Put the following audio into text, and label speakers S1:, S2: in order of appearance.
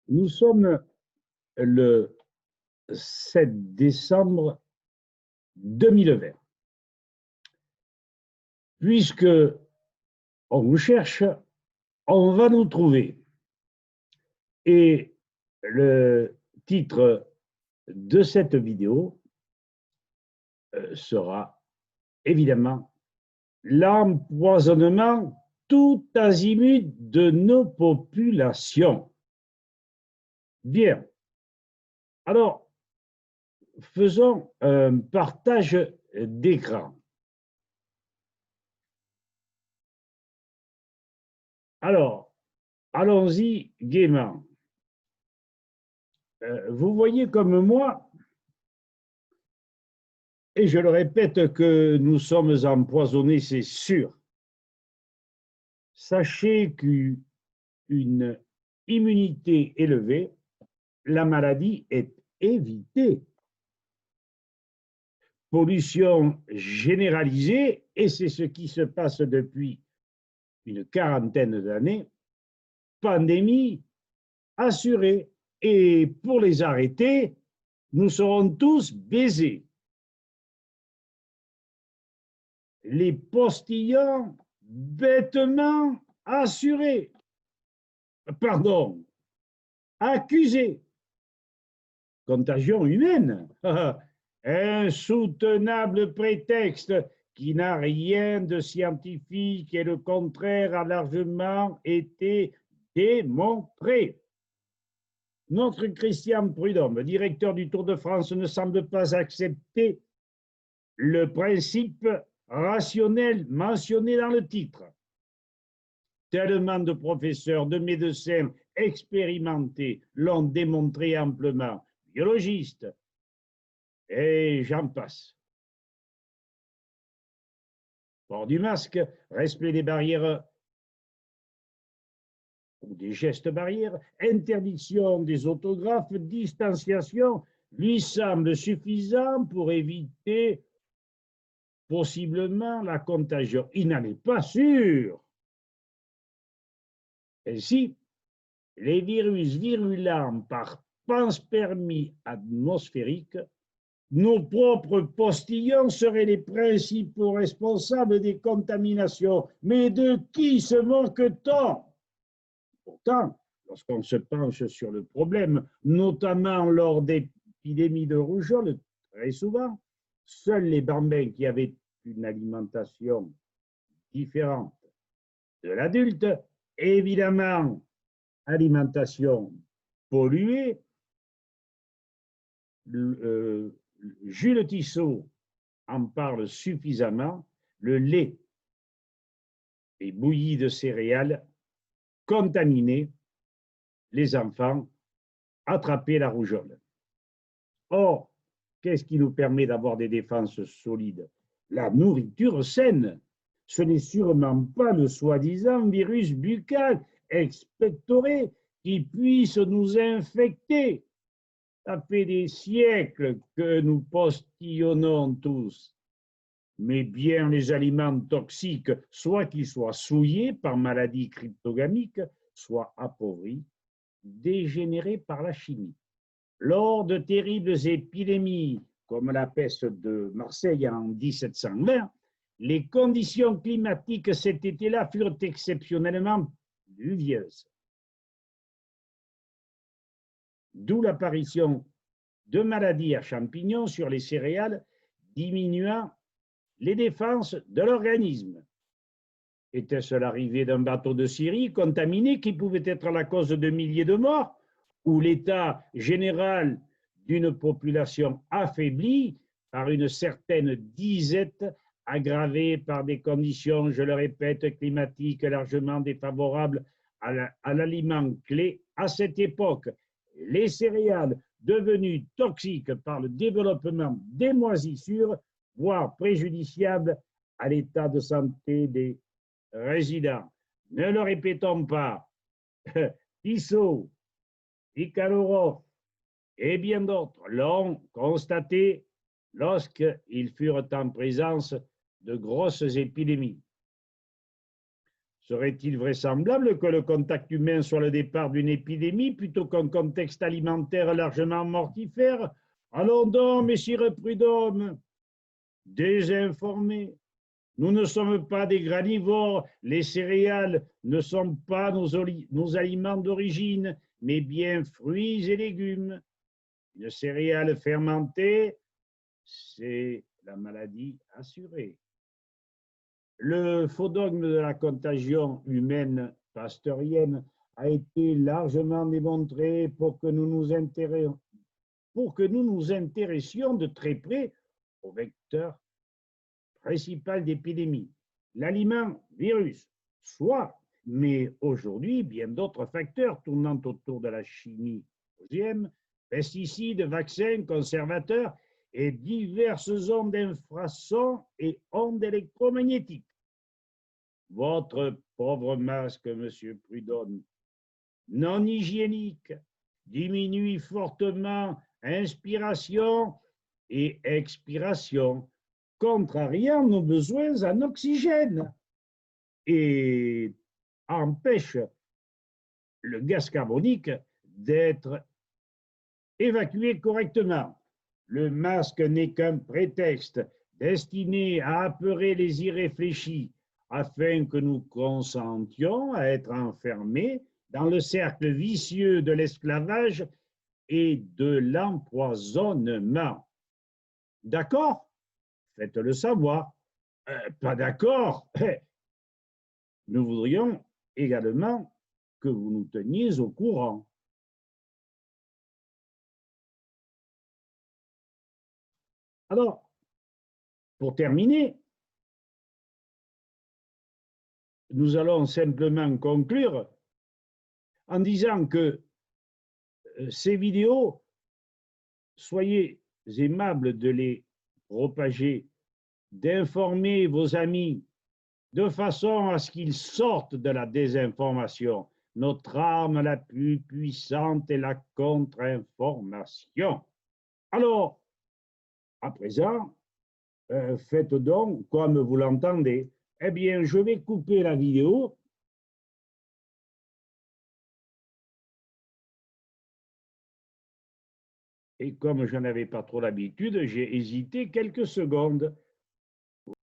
S1: Nous sommes le 7 décembre 2020. Puisque on vous cherche, on va nous trouver. Et le titre de cette vidéo sera évidemment l'empoisonnement tout azimut de nos populations. Bien. Alors, faisons un partage d'écran. Alors, allons-y gaiement. Vous voyez comme moi, et je le répète que nous sommes empoisonnés, c'est sûr. Sachez qu'une immunité élevée, la maladie est évitée. Pollution généralisée, et c'est ce qui se passe depuis une quarantaine d'années, pandémie assurée. Et pour les arrêter, nous serons tous baisés. Les postillons bêtement assurés, pardon, accusés. Contagion humaine, insoutenable prétexte qui n'a rien de scientifique et le contraire a largement été démontré. Notre Christian Prudhomme, directeur du Tour de France, ne semble pas accepter le principe rationnel mentionné dans le titre. Tellement de professeurs, de médecins expérimentés l'ont démontré amplement, biologistes, et j'en passe. Port du masque, respect des barrières ou des gestes barrières, interdiction des autographes, distanciation, lui semble suffisant pour éviter possiblement la contagion. Il n'en est pas sûr. Ainsi, les virus virulents par panspermie atmosphérique, nos propres postillons seraient les principaux responsables des contaminations. Mais de qui se moque-t-on? Pourtant, lorsqu'on se penche sur le problème, notamment lors d'épidémies de rougeole, très souvent, seuls les bambins qui avaient une alimentation différente de l'adulte, évidemment, alimentation polluée, Jules Tissot en parle suffisamment, le lait et bouilli de céréales contaminé, les enfants attrapaient la rougeole. Or, qu'est-ce qui nous permet d'avoir des défenses solides? La nourriture saine. Ce n'est sûrement pas le soi-disant virus buccal expectoré qui puisse nous infecter. Ça fait des siècles que nous postillonnons tous, mais bien les aliments toxiques, soit qu'ils soient souillés par maladie cryptogamique, soit appauvris, dégénérés par la chimie. Lors de terribles épidémies, comme la peste de Marseille en 1720, les conditions climatiques cet été-là furent exceptionnellement pluvieuses. D'où l'apparition de maladies à champignons sur les céréales, diminuant les défenses de l'organisme. Était-ce l'arrivée d'un bateau de Syrie contaminé qui pouvait être la cause de milliers de morts, ou l'état général d'une population affaiblie par une certaine disette aggravée par des conditions, je le répète, climatiques largement défavorables à l'aliment clé à cette époque? Les céréales devenues toxiques par le développement des moisissures, voire préjudiciables à l'état de santé des résidents. Ne le répétons pas. Tissot, Icalorov et bien d'autres l'ont constaté lorsqu'ils furent en présence de grosses épidémies. Serait-il vraisemblable que le contact humain soit le départ d'une épidémie plutôt qu'un contexte alimentaire largement mortifère? Allons donc, messire Prudhomme, désinformés. Nous ne sommes pas des granivores, les céréales ne sont pas nos aliments d'origine, mais bien fruits et légumes. Une céréale fermentée, c'est la maladie assurée. Le faux dogme de la contagion humaine pasteurienne a été largement démontré pour que nous nous intéressions de très près au vecteur principal d'épidémie, l'aliment virus, soit, mais aujourd'hui, bien d'autres facteurs tournant autour de la chimie OGM, pesticides, vaccins, conservateurs et diverses ondes d'infrasons et ondes électromagnétiques. Votre pauvre masque, monsieur Prudhomme, non hygiénique, diminue fortement inspiration et expiration, contrariant nos besoins en oxygène et empêche le gaz carbonique d'être évacué correctement. Le masque n'est qu'un prétexte destiné à apeurer les irréfléchis afin que nous consentions à être enfermés dans le cercle vicieux de l'esclavage et de l'empoisonnement. D'accord? Faites-le savoir. Pas d'accord? Nous voudrions également que vous nous teniez au courant. Alors, pour terminer, nous allons simplement conclure en disant que ces vidéos, soyez aimables de les propager, d'informer vos amis de façon à ce qu'ils sortent de la désinformation. Notre arme la plus puissante est la contre-information. Alors, à présent, faites donc comme vous l'entendez. Eh bien, je vais couper la vidéo. Et comme je n'avais pas trop l'habitude, j'ai hésité quelques secondes.